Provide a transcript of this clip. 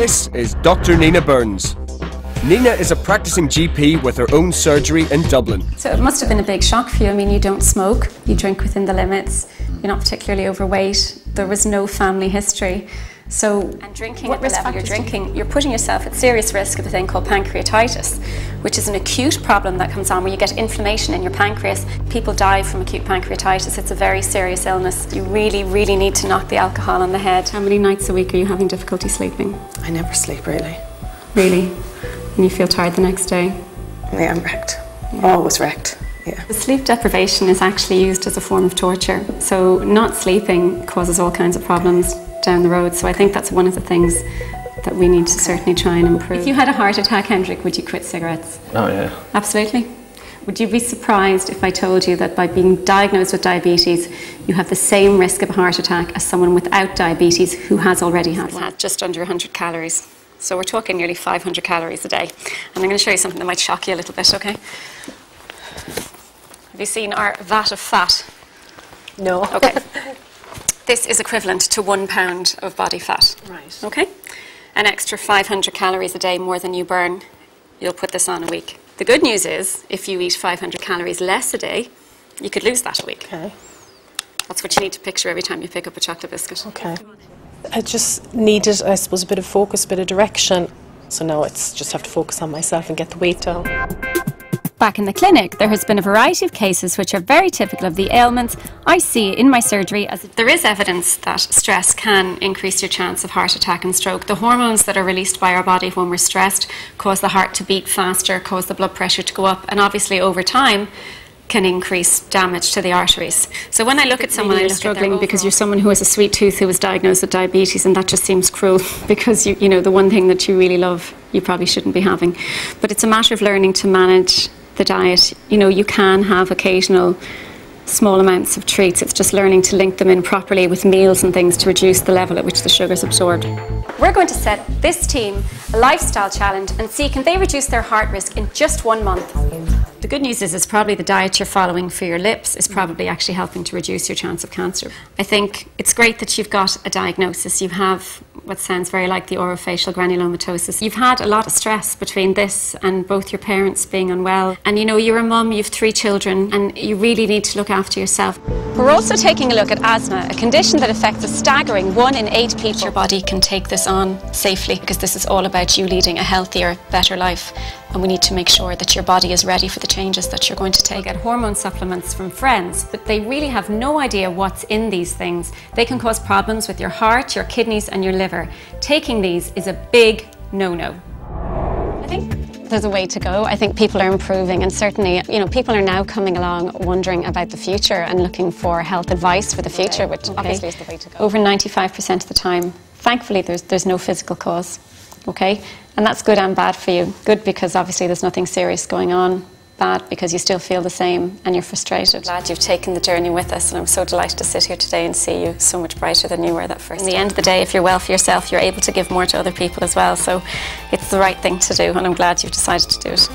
This is Dr. Nina Byrnes. Nina is a practicing GP with her own surgery in Dublin. So it must have been a big shock for you. I mean, you don't smoke, you drink within the limits, you're not particularly overweight, there was no family history. So, and drinking at the level you're drinking, you're putting yourself at serious risk of a thing called pancreatitis, which is an acute problem that comes on where you get inflammation in your pancreas. People die from acute pancreatitis. It's a very serious illness. You really, really need to knock the alcohol on the head. How many nights a week are you having difficulty sleeping? I never sleep, really. Really? And you feel tired the next day? Yeah, I'm wrecked. Always wrecked. Yeah. The sleep deprivation is actually used as a form of torture. So not sleeping causes all kinds of problems down the road. So I think that's one of the things that we need to certainly try and improve. If you had a heart attack, Hendrik, would you quit cigarettes? Oh yeah. Absolutely. Would you be surprised if I told you that by being diagnosed with diabetes, you have the same risk of a heart attack as someone without diabetes who has already had one? Had just under 100 calories. So we're talking nearly 500 calories a day. And I'm going to show you something that might shock you a little bit, okay? Have you seen our vat of fat? No. Okay. This is equivalent to 1 pound of body fat. Right. Okay? An extra 500 calories a day more than you burn, you'll put this on a week. The good news is, if you eat 500 calories less a day, you could lose that a week. Okay. That's what you need to picture every time you pick up a chocolate biscuit. Okay. I just needed, I suppose, a bit of focus, a bit of direction. So now it's just have to focus on myself and get the weight down. Back in the clinic, there has been a variety of cases which are very typical of the ailments I see in my surgery. As there is evidence that stress can increase your chance of heart attack and stroke. The hormones that are released by our body when we're stressed cause the heart to beat faster, cause the blood pressure to go up, and obviously over time can increase damage to the arteries. So when I look at someone, I'm struggling because you're someone who has a sweet tooth who was diagnosed with diabetes, and that just seems cruel because you know the one thing that you really love you probably shouldn't be having. But it's a matter of learning to manage the diet. You know, you can have occasional small amounts of treats. It's just learning to link them in properly with meals and things to reduce the level at which the sugar's absorbed. We're going to set this team a lifestyle challenge and see can they reduce their heart risk in just 1 month. The good news is probably the diet you're following for your lips is probably actually helping to reduce your chance of cancer. I think it's great that you've got a diagnosis. You have what sounds very like the orofacial granulomatosis. You've had a lot of stress between this and both your parents being unwell. And you know, you're a mum, you've 3 children, and you really need to look after yourself. We're also taking a look at asthma, a condition that affects a staggering 1 in 8 people. Your body can take this on safely because this is all about you leading a healthier, better life. And we need to make sure that your body is ready for the changes that you're going to take. Get hormone supplements from friends, but they really have no idea what's in these things. They can cause problems with your heart, your kidneys and your liver. Taking these is a big no-no. I think there's a way to go. I think people are improving, and certainly, you know, people are now coming along wondering about the future and looking for health advice for the future, which obviously is the way to go. Over 95% of the time, thankfully, there's no physical cause. Okay, and that's good and bad for you. Good because obviously there's nothing serious going on. Bad because you still feel the same and you're frustrated. Glad you've taken the journey with us, and I'm so delighted to sit here today and see you so much brighter than you were that first time. At the end of the day, if you're well for yourself, you're able to give more to other people as well. So it's the right thing to do, and I'm glad you've decided to do it.